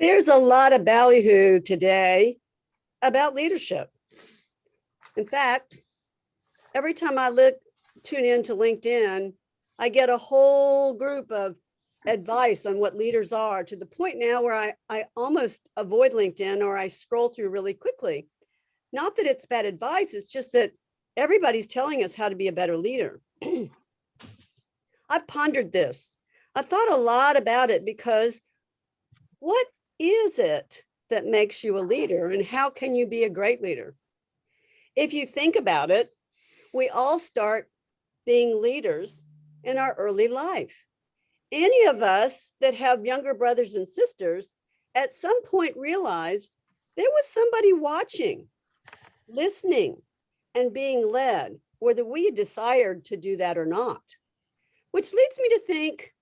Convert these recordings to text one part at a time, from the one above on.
There's a lot of ballyhoo today about leadership. In fact, every time I tune into LinkedIn, I get a whole group of advice on what leaders are, to the point now where I almost avoid LinkedIn, or I scroll through really quickly. Not that it's bad advice, it's just that everybody's telling us how to be a better leader. I've pondered this. I've thought a lot about it, because what is it that makes you a leader, and how can you be a great leader? If you think about it, we all start being leaders in our early life. Any of us that have younger brothers and sisters at some point realized there was somebody watching, listening, and being led, whether we desired to do that or not. Which leads me to think,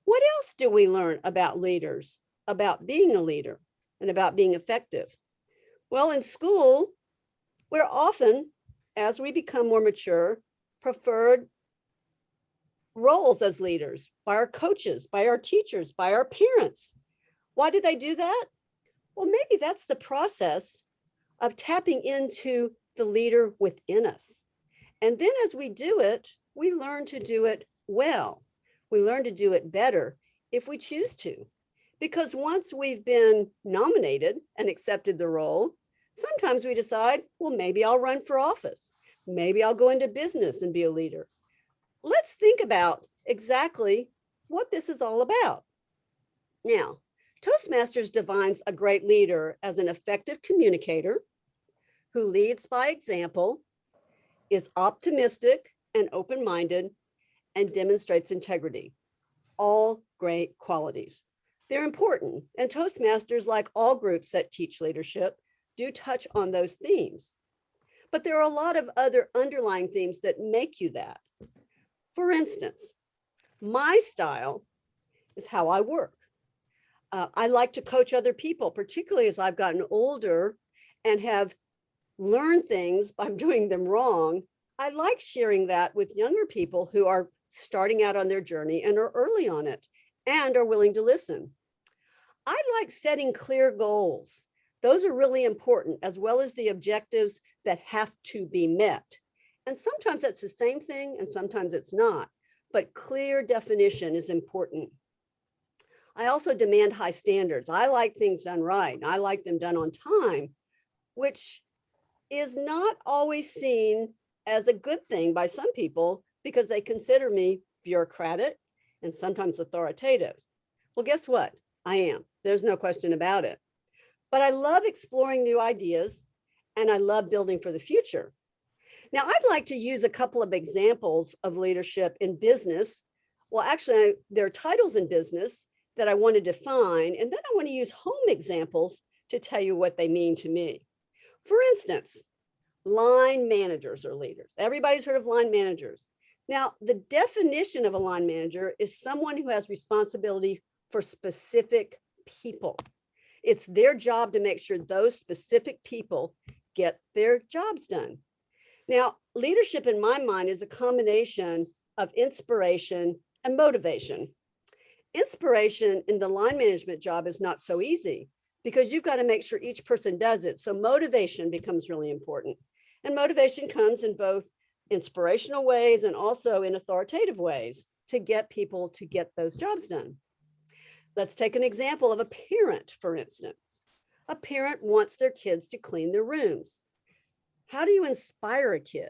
what else do we learn about leaders, about being a leader, and about being effective? Well, in school, we're often, as we become more mature, preferred roles as leaders by our coaches, by our teachers, by our parents. Why do they do that? Well, maybe that's the process of tapping into the leader within us. And then as we do it, we learn to do it well. We learn to do it better if we choose to. Because once we've been nominated and accepted the role, sometimes we decide, well, maybe I'll run for office. Maybe I'll go into business and be a leader. Let's think about exactly what this is all about. Now, Toastmasters defines a great leader as an effective communicator who leads by example, is optimistic and open-minded, and demonstrates integrity. All great qualities. They're important, and Toastmasters, like all groups that teach leadership, do touch on those themes. But there are a lot of other underlying themes that make you that. For instance, my style is how I work. I like to coach other people, particularly as I've gotten older and have learned things by doing them wrong. I like sharing that with younger people who are starting out on their journey and are early on it and are willing to listen. I like setting clear goals. Those are really important, as well as the objectives that have to be met. And sometimes that's the same thing and sometimes it's not, but clear definition is important. I also demand high standards. I like things done right. I like them done on time, which is not always seen as a good thing by some people because they consider me bureaucratic and sometimes authoritative. Well, guess what? I am. There's no question about it. But I love exploring new ideas and I love building for the future. Now, I'd like to use a couple of examples of leadership in business. Well, actually, there are titles in business that I want to define, and then I want to use home examples to tell you what they mean to me. For instance, line managers are leaders. Everybody's heard of line managers. Now, the definition of a line manager is someone who has responsibility for specific people. It's their job to make sure those specific people get their jobs done. Now, leadership in my mind is a combination of inspiration and motivation. Inspiration in the line management job is not so easy because you've got to make sure each person does it. So motivation becomes really important. And motivation comes in both inspirational ways and also in authoritative ways to get people to get those jobs done. Let's take an example of a parent, for instance. A parent wants their kids to clean their rooms. How do you inspire a kid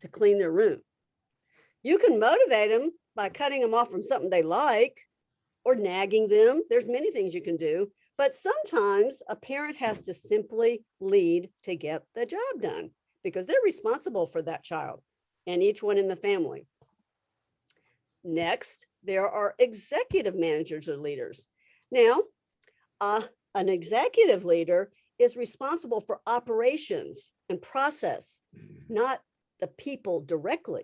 to clean their room? You can motivate them by cutting them off from something they like or nagging them. There's many things you can do, but sometimes a parent has to simply lead to get the job done because they're responsible for that child and each one in the family. Next, there are executive managers or leaders. Now, an executive leader is responsible for operations and process, not the people directly.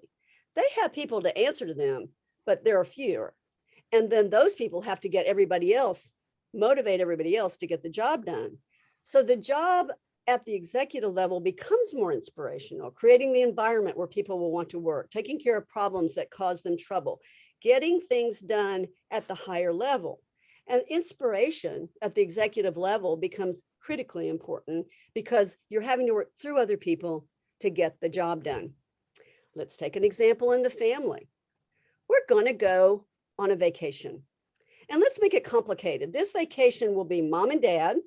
They have people to answer to them, but there are fewer. And then those people have to get everybody else, motivate everybody else to get the job done. So the job at the executive level becomes more inspirational, creating the environment where people will want to work, taking care of problems that cause them trouble, getting things done at the higher level. And inspiration at the executive level becomes critically important because you're having to work through other people to get the job done. Let's take an example in the family. We're going to go on a vacation. And let's make it complicated. This vacation will be mom and dad,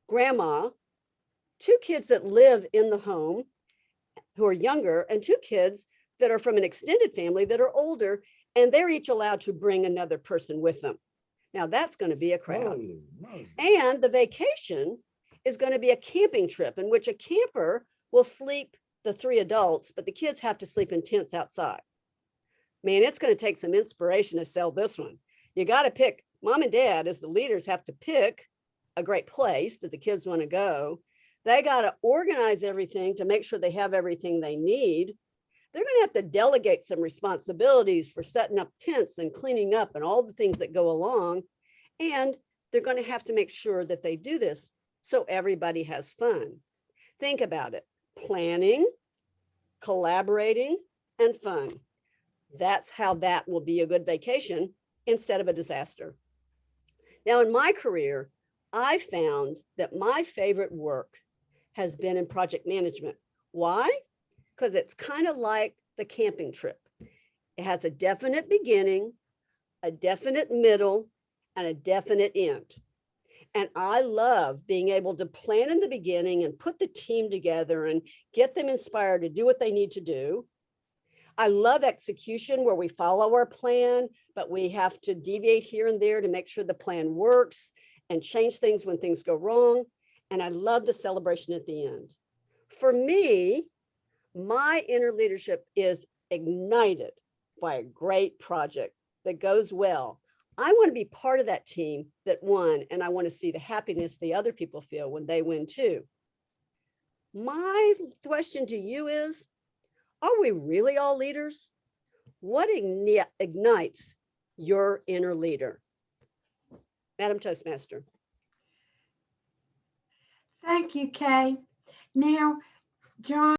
grandma, 2 kids that live in the home who are younger, and 2 kids that are from an extended family that are older, and they're each allowed to bring another person with them. Now that's going to be a crowd. And the vacation is going to be a camping trip in which a camper will sleep the 3 adults, but the kids have to sleep in tents outside. Man, it's going to take some inspiration to sell this one. You got to pick, mom and dad as the leaders have to pick a great place that the kids want to go. They got to organize everything to make sure they have everything they need. They're going to have to delegate some responsibilities for setting up tents and cleaning up and all the things that go along. And they're going to have to make sure that they do this so everybody has fun. Think about it. Planning, collaborating, and fun. That's how that will be a good vacation instead of a disaster. Now, in my career, I found that my favorite work has been in project management. Why? Because it's kind of like the camping trip. It has a definite beginning, a definite middle, and a definite end. And I love being able to plan in the beginning and put the team together and get them inspired to do what they need to do. I love execution where we follow our plan, but we have to deviate here and there to make sure the plan works and change things when things go wrong. And I love the celebration at the end. For me, my inner leadership is ignited by a great project that goes well. I want to be part of that team that won, and I want to see the happiness the other people feel when they win too. My question to you is, are we really all leaders? What ignites your inner leader? Madam Toastmaster. Thank you, Kay. Now, John,